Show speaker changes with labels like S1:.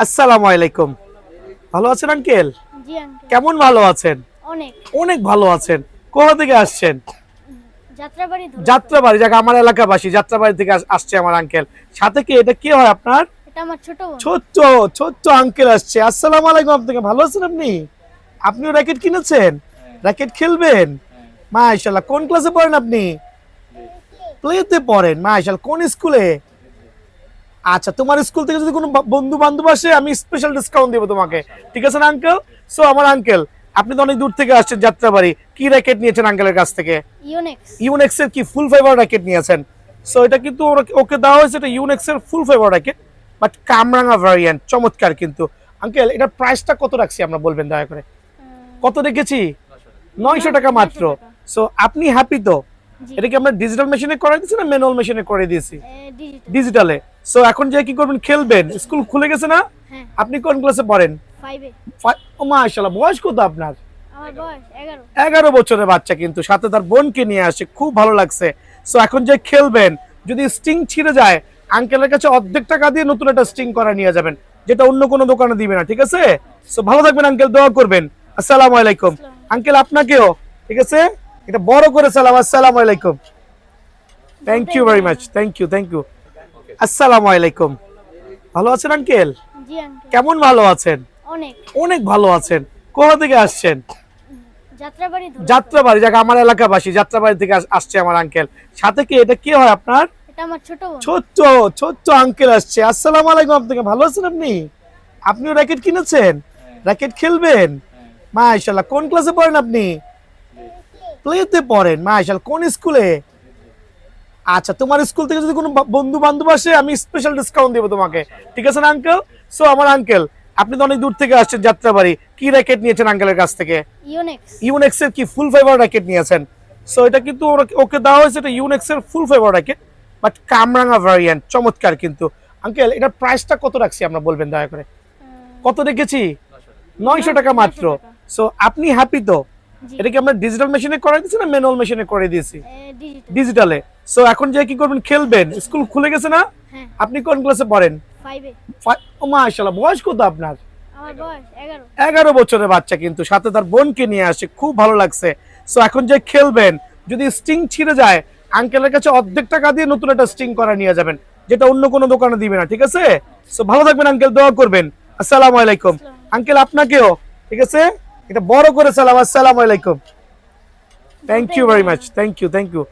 S1: আসসালামু আলাইকুম। ভালো আছেন আঙ্কেল?
S2: জি আঙ্কেল।
S1: কেমন ভালো আছেন?
S2: অনেক।
S1: অনেক ভালো আছেন। কোথা থেকে আসছেন?
S2: যাত্রাবাড়ি
S1: যাত্রাবাড়ি, যাক আমার এলাকাবাসী। যাত্রাবাড়ি থেকে আসছে আমার আঙ্কেল। সাথে কি এটা কি হয় আপনার?
S2: এটা আমার ছোট বোন।
S1: ছোট্ট ছোট্ট আঙ্কেল আসছে। আসসালামু আলাইকুম। আপনাকে ভালো আছেন আপনি? আপনিও র্যাকেট কিনেছেন? র্যাকেট খেলবেন? মাশাআল্লাহ। কোন ক্লাসে পড়েন আপনি? প্লেতে পড়েন। মাশাআল্লাহ। কোন স্কুলে? আচ্ছা, তোমার স্কুল থেকে যদি কোনো বন্ধু বান্ধব আসে আমি স্পেশাল ডিসকাউন্ট দেবো তোমাকে, ঠিক আছে না আঙ্কেল? সো আমার আঙ্কেল, আপনি তো অনেক দূর থেকে আসছেন যাত্রাবাড়ি, কি র্যাকেট নিয়েছেন আঙ্কেলের কাছ থেকে?
S2: ইউনেক্স।
S1: ইউনেক্স এর কি ফুল ফেভার র্যাকেট নিয়েছেন? সো এটা কিন্তু ওকে দেওয়া হয়েছে, এটা ইউনেক্স এর ফুল ফেভার র্যাকেট, বাট কামরাঙা ভ্যারিয়েন্ট, চমৎকার কিন্তু। আঙ্কেল, এটার প্রাইসটা কত রাখছি আমরা বলবেন দয়া করে? কত রেখেছি? 900 টাকা মাত্র।
S2: 900 টাকা।
S1: সো আপনি হ্যাপি তো?
S2: জি।
S1: এটা কি আমরা ডিজিটাল মেশিনে করে দিয়েছি না ম্যানুয়াল মেশিনে করে দিয়েছি?
S2: ডিজিটাল।
S1: ডিজিটালে। সো এখন যে কি করবেন, খেলবেন। স্কুল খুলে গেছে না?
S2: হ্যাঁ।
S1: আপনি কোন ক্লাসে পড়েন?
S2: 5 এ।
S1: ও মাশাআল্লাহ, বয়স কত আপনার?
S2: আমার বয়স 11।
S1: 11 বছরের বাচ্চা, কিন্তু সাথে তার বোনকে নিয়ে আসে, খুব ভালো লাগছে। সো এখন যে খেলবেন, যদি স্টিং ছিঁড়ে যায়, আঙ্কেলের কাছে অর্ধেক টাকা দিয়ে নতুন একটা স্টিং করা নিয়ে যাবেন, যেটা অন্য কোনো দোকানে দিবে না, ঠিক আছে? সো ভালো থাকবেন আঙ্কেল, দোয়া করবেন। আসসালামু আলাইকুম। আঙ্কেল আপনাকেও, ঠিক আছে? এটা বড় করে সালাম। আসসালামু আলাইকুম। Thank you very much. Thank you. আসসালামু আলাইকুম। ভালো আছেন আঙ্কেল?
S2: জি আঙ্কেল।
S1: কেমন ভালো আছেন?
S2: অনেক।
S1: অনেক ভালো আছেন। কোথা থেকে আসছেন?
S2: যাত্রাবাড়ি
S1: যাত্রাবাড়ি, যাক আমার এলাকাবাসী। যাত্রাবাড়ি থেকে আসছে আমার আঙ্কেল। সাথে কি এটা কি হয় আপনার?
S2: এটা আমার ছোট বোন।
S1: ছোট্ট ছোট্ট আঙ্কেল আসছে। আসসালামু আলাইকুম। আপনাকে ভালো আছেন আপনি? আপনিও র্যাকেট কিনেছেন? র্যাকেট খেলবেন? মাশাআল্লাহ। কোন ক্লাসে পড়েন আপনি? প্লেতে পড়েন। মাশাআল্লাহ। কোন স্কুলে? আচ্ছা, তোমার স্কুল থেকে যদি কোনো বন্ধু বান্ধব আসে আমি স্পেশাল ডিসকাউন্ট দেবো তোমাকে, ঠিক আছে না আঙ্কেল? সো আমার আঙ্কেল, আপনি তো অনেক দূর থেকে আসছেন যাত্রাবাড়ি, কি র্যাকেট নিয়েছেন আঙ্কেলের কাছ থেকে?
S2: ইউনেক্স।
S1: ইউনেক্স এর কি ফুল ফেভার র্যাকেট নিয়েছেন? সো এটা কিন্তু ওকে দেওয়া হয়েছে, এটা ইউনেক্স এর ফুল ফেভার র্যাকেট, বাট কামরাঙা ভ্যারিয়েন্ট, চমৎকার কিন্তু। আঙ্কেল, এটার প্রাইসটা কত রাখছি আমরা বলবেন দয়া করে? কত রেখেছি? 900 টাকা মাত্র।
S2: 900 টাকা।
S1: সো আপনি হ্যাপি তো?
S2: জি।
S1: এটা কি আমরা ডিজিটাল মেশিনে করে দিয়েছি না ম্যানুয়াল মেশিনে করে দিয়েছি?
S2: ডিজিটাল।
S1: ডিজিটালে। সো এখন যে কি করবেন, খেলবেন। স্কুল খুলে গেছে না?
S2: হ্যাঁ।
S1: আপনি কোন ক্লাসে পড়েন?
S2: 5 এ।
S1: ও মাশাআল্লাহ, বয়স কত আপনার?
S2: আমার বয়স 11।
S1: 11 বছরের বাচ্চা, কিন্তু সাথে তার বোনকে নিয়ে আসে, খুব ভালো লাগছে। সো এখন যে খেলবেন, যদি স্টিং ছিঁড়ে যায়, আঙ্কেলের কাছে অর্ধেক টাকা দিয়ে নতুন একটা স্টিং করা নিয়ে যাবেন, যেটা অন্য কোনো দোকানে দিবে না, ঠিক আছে? সো ভালো থাকবেন আঙ্কেল, দোয়া করবেন। আসসালামু আলাইকুম। আঙ্কেল আপনাকেও, ঠিক আছে? এটা বড় করে সালাম। আসসালামু আলাইকুম। Thank you very much. Thank you.